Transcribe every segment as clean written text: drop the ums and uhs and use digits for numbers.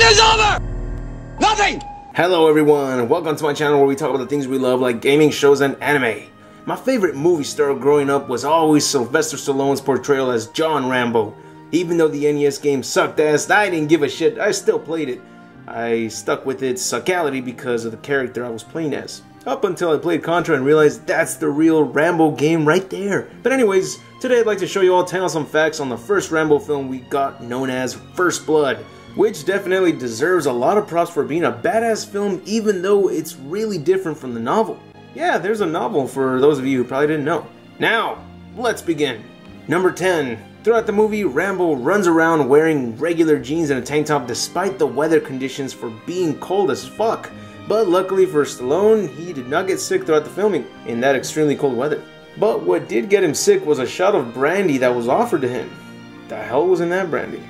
is over! Nothing! Hello everyone, welcome to my channel where we talk about the things we love like gaming, shows, and anime. My favorite movie star growing up was always Sylvester Stallone's portrayal as John Rambo. Even though the NES game sucked ass, I didn't give a shit, I still played it. I stuck with its suckality because of the character I was playing as. Up until I played Contra and realized that's the real Rambo game right there. But anyways, today I'd like to show you all 10 awesome facts on the first Rambo film we got, known as First Blood, which definitely deserves a lot of props for being a badass film even though it's really different from the novel. Yeah, there's a novel for those of you who probably didn't know. Now, let's begin. Number 10. Throughout the movie, Rambo runs around wearing regular jeans and a tank top despite the weather conditions for being cold as fuck. But luckily for Stallone, he did not get sick throughout the filming in that extremely cold weather. But what did get him sick was a shot of brandy that was offered to him. The hell was in that brandy?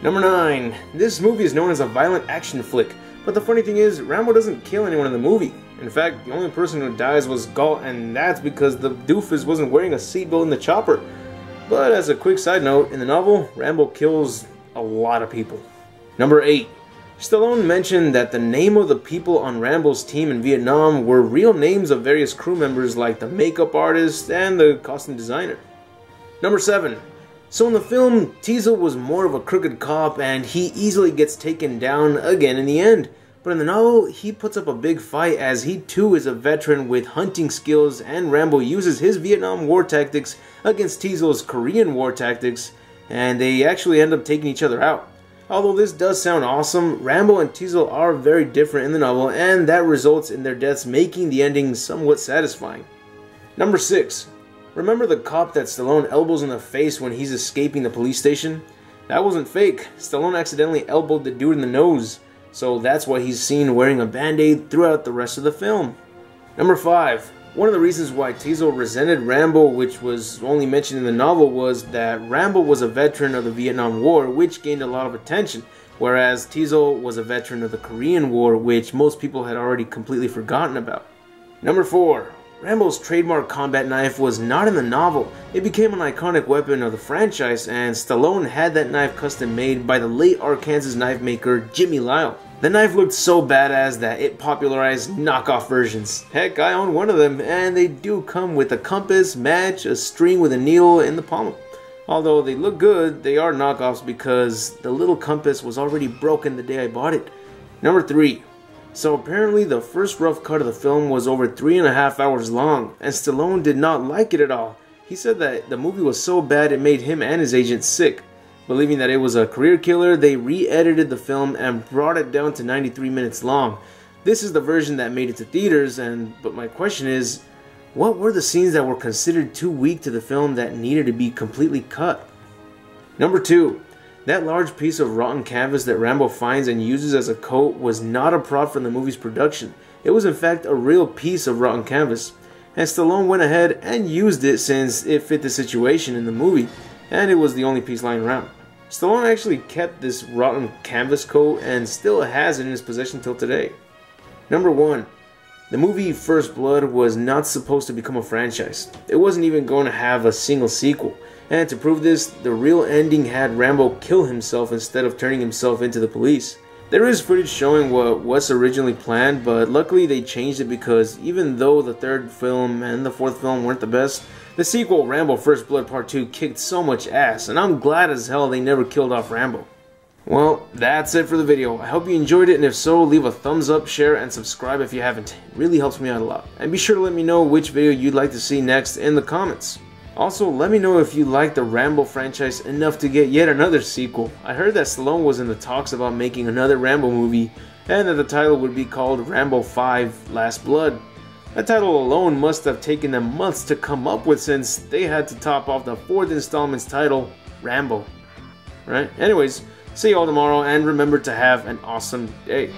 Number 9. This movie is known as a violent action flick, but the funny thing is, Rambo doesn't kill anyone in the movie. In fact, the only person who dies was Galt, and that's because the doofus wasn't wearing a seatbelt in the chopper. But as a quick side note, in the novel, Rambo kills a lot of people. Number 8. Stallone mentioned that the name of the people on Rambo's team in Vietnam were real names of various crew members like the makeup artist and the costume designer. Number 7. So in the film, Teasel was more of a crooked cop and he easily gets taken down again in the end. But in the novel, he puts up a big fight as he too is a veteran with hunting skills, and Rambo uses his Vietnam War tactics against Teasel's Korean War tactics, and they actually end up taking each other out. Although this does sound awesome, Rambo and Teasel are very different in the novel, and that results in their deaths making the ending somewhat satisfying. Number 6. Remember the cop that Stallone elbows in the face when he's escaping the police station? That wasn't fake. Stallone accidentally elbowed the dude in the nose, so that's why he's seen wearing a band-aid throughout the rest of the film. Number 5. One of the reasons why Teasel resented Rambo, which was only mentioned in the novel, was that Rambo was a veteran of the Vietnam War, which gained a lot of attention, whereas Teasel was a veteran of the Korean War, which most people had already completely forgotten about. Number 4. Rambo's trademark combat knife was not in the novel. It became an iconic weapon of the franchise, and Stallone had that knife custom made by the late Arkansas knife maker Jimmy Lyle. The knife looked so badass that it popularized knockoff versions. Heck, I own one of them, and they do come with a compass, match, a string with a needle in the palm. Although they look good, they are knockoffs because the little compass was already broken the day I bought it. Number 3. So apparently the first rough cut of the film was over 3.5 hours long, and Stallone did not like it at all. He said that the movie was so bad it made him and his agent sick. Believing that it was a career killer, they re-edited the film and brought it down to 93 minutes long. This is the version that made it to theaters, but my question is, what were the scenes that were considered too weak to the film that needed to be completely cut? Number 2. That large piece of rotten canvas that Rambo finds and uses as a coat was not a prop from the movie's production. It was in fact a real piece of rotten canvas. And Stallone went ahead and used it since it fit the situation in the movie, and it was the only piece lying around. Stallone actually kept this rotten canvas coat and still has it in his possession till today. Number 1. The movie First Blood was not supposed to become a franchise. It wasn't even going to have a single sequel. And to prove this, the real ending had Rambo kill himself instead of turning himself into the police. There is footage showing what was originally planned, but luckily they changed it because even though the third film and the fourth film weren't the best, the sequel, Rambo First Blood Part 2, kicked so much ass, and I'm glad as hell they never killed off Rambo. Well, that's it for the video. I hope you enjoyed it, and if so, leave a thumbs up, share, and subscribe if you haven't. It really helps me out a lot. And be sure to let me know which video you'd like to see next in the comments. Also, let me know if you like the Rambo franchise enough to get yet another sequel. I heard that Stallone was in the talks about making another Rambo movie, and that the title would be called Rambo 5 Last Blood. That title alone must have taken them months to come up with since they had to top off the fourth installment's title, Rambo. Right? Anyways, see you all tomorrow, and remember to have an awesome day.